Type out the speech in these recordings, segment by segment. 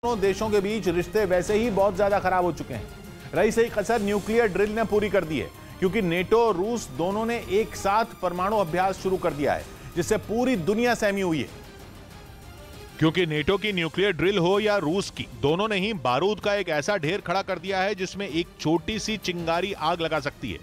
दोनों देशों के बीच रिश्ते वैसे ही बहुत ज्यादा खराब हो चुके हैं। रही सही कसर न्यूक्लियर ड्रिल ने पूरी कर दी है, क्योंकि नेटो और रूस दोनों ने एक साथ परमाणु अभ्यास शुरू कर दिया है, जिससे पूरी दुनिया सहमी हुई है। क्योंकि नेटो की न्यूक्लियर ड्रिल हो या रूस की, दोनों ने ही बारूद का एक ऐसा ढेर खड़ा कर दिया है जिसमें एक छोटी सी चिंगारी आग लगा सकती है।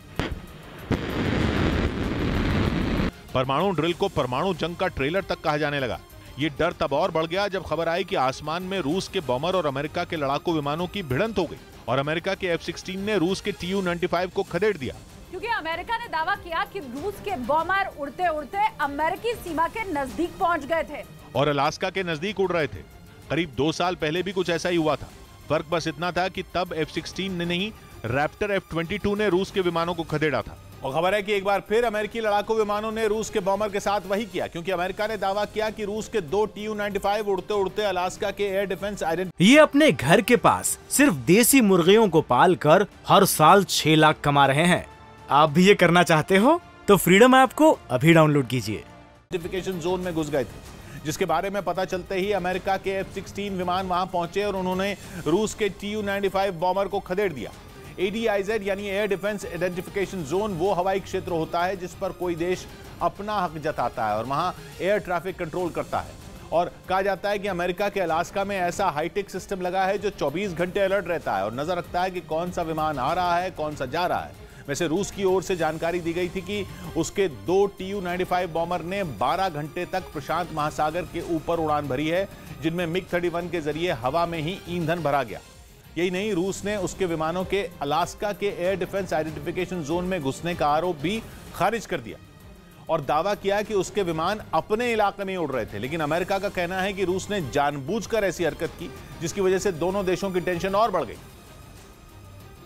परमाणु ड्रिल को परमाणु जंग का ट्रेलर तक कहा जाने लगा। ये डर तब और बढ़ गया जब खबर आई कि आसमान में रूस के बॉमर और अमेरिका के लड़ाकू विमानों की भिड़ंत हो गई और अमेरिका के F-16 ने रूस के Tu-95 को खदेड़ दिया। क्योंकि अमेरिका ने दावा किया कि रूस के बॉमर उड़ते उड़ते अमेरिकी सीमा के नजदीक पहुंच गए थे और अलास्का के नजदीक उड़ रहे थे। करीब 2 साल पहले भी कुछ ऐसा ही हुआ था। फर्क बस इतना था कि तब F-16 ने नहीं, रैप्टर F-22 ने रूस के विमानों को खदेड़ा था। और खबर है कि एक बार फिर अमेरिकी लड़ाकू विमानों ने रूस के बॉमर के साथ वही किया, क्योंकि अमेरिका ने दावा किया कि रूस के 2 Tu-95 उड़ते उड़ते अलास्का के एयर डिफेंस आइडेंटिटी। ये अपने घर के पास सिर्फ देसी मुर्गियों को पाल कर हर साल 6 लाख कमा रहे हैं। आप भी ये करना चाहते हो तो फ्रीडम ऐप को अभी डाउनलोड कीजिए। आइडेंटिफिकेशन जोन में घुस गए थे, जिसके बारे में पता चलते ही अमेरिका के F-16 विमान वहां पहुंचे और उन्होंने रूस के Tu-95 बॉमर को खदेड़ दिया। ADIZ यानी एयर डिफेंस आइडेंटिफिकेशन जोन वो हवाई क्षेत्र होता है जिस पर कोई देश अपना हक जताता है और वहां एयर ट्रैफिक कंट्रोल करता है। और कहा जाता है कि अमेरिका के अलास्का में ऐसा हाईटेक सिस्टम लगा है जो 24 घंटे अलर्ट रहता है और नजर रखता है कि कौन सा विमान आ रहा है, कौन सा जा रहा है। वैसे रूस की ओर से जानकारी दी गई थी कि उसके 2 Tu-95 बॉमर ने 12 घंटे तक प्रशांत महासागर के ऊपर उड़ान भरी है, जिनमें MiG-31 के जरिए हवा में ही ईंधन भरा गया। यही नहीं, रूस ने उसके विमानों के अलास्का के एयर डिफेंस आइडेंटिफिकेशन जोन में घुसने का आरोप भी खारिज कर दिया और दावा किया कि उसके विमान अपने इलाके में उड़ रहे थे। लेकिन अमेरिका का कहना है कि रूस ने जानबूझकर ऐसी हरकत की, जिसकी वजह से दोनों देशों की टेंशन और बढ़ गई।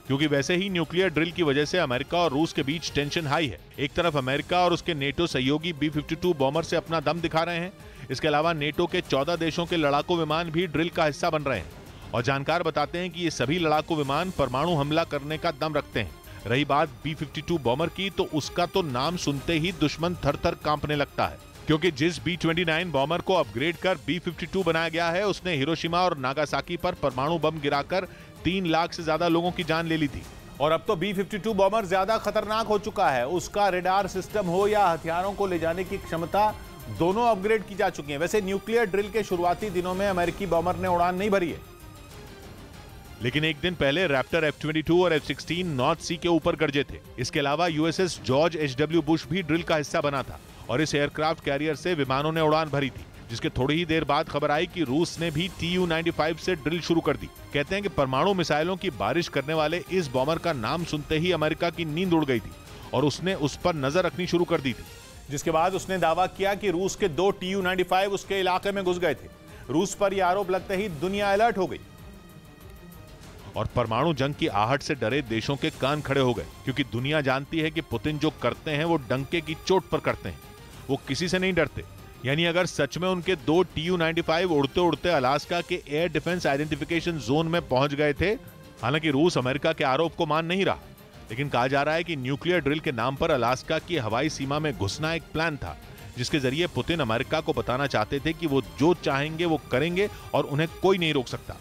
क्योंकि वैसे ही न्यूक्लियर ड्रिल की वजह से अमेरिका और रूस के बीच टेंशन हाई है। एक तरफ अमेरिका और उसके नेटो सहयोगी B-52 बॉमर से अपना दम दिखा रहे हैं। इसके अलावा नेटो के 14 देशों के लड़ाकू विमान भी ड्रिल का हिस्सा बन रहे हैं और जानकार बताते हैं कि ये सभी लड़ाकू विमान परमाणु हमला करने का दम रखते हैं। रही बात B-52 बॉमर की, तो उसका तो नाम सुनते ही दुश्मन थर-थर कांपने लगता है, क्योंकि जिस B-29 बॉमर को अपग्रेड कर B-52 बनाया गया है, उसने हिरोशिमा और नागासाकी पर परमाणु बम गिराकर 3 लाख से ज्यादा लोगों की जान ले ली थी। और अब तो B-52 बॉमर ज्यादा खतरनाक हो चुका है। उसका रेडार सिस्टम हो या हथियारों को ले जाने की क्षमता, दोनों अपग्रेड की जा चुकी है। वैसे न्यूक्लियर ड्रिल के शुरुआती दिनों में अमेरिकी बॉमर ने उड़ान नहीं भरी है, लेकिन एक दिन पहले रैप्टर F-22 और F-16 नॉर्थ सी के ऊपर गरजे थे। इसके अलावा USS जॉर्ज H.W. बुश भी ड्रिल का हिस्सा बना था और इस एयरक्राफ्ट कैरियर से विमानों ने उड़ान भरी थी, जिसके थोड़ी ही देर बाद खबर आई कि रूस ने भी Tu-95 से ड्रिल शुरू कर दी। कहते हैं कि परमाणु मिसाइलों की बारिश करने वाले इस बॉमर का नाम सुनते ही अमेरिका की नींद उड़ गई थी और उसने उस पर नजर रखनी शुरू कर दी थी, जिसके बाद उसने दावा किया कि रूस के 2 Tu-95 उसके इलाके में घुस गए थे। रूस पर यह आरोप लगते ही दुनिया अलर्ट हो गई और परमाणु जंग की आहट से डरे देशों के कान खड़े हो गए, क्योंकि दुनिया जानती है कि पुतिन जो करते हैं वो डंके की चोट पर करते हैं, वो किसी से नहीं डरते। यानी अगर सच में उनके 2 Tu-95 उड़ते उड़ते अलास्का के एयर डिफेंस आइडेंटिफिकेशन जोन में पहुंच गए थे, हालांकि रूस अमेरिका के आरोप को मान नहीं रहा, लेकिन कहा जा रहा है कि न्यूक्लियर ड्रिल के नाम पर अलास्का की हवाई सीमा में घुसना एक प्लान था, जिसके जरिए पुतिन अमेरिका को बताना चाहते थे कि वो जो चाहेंगे वो करेंगे और उन्हें कोई नहीं रोक सकता।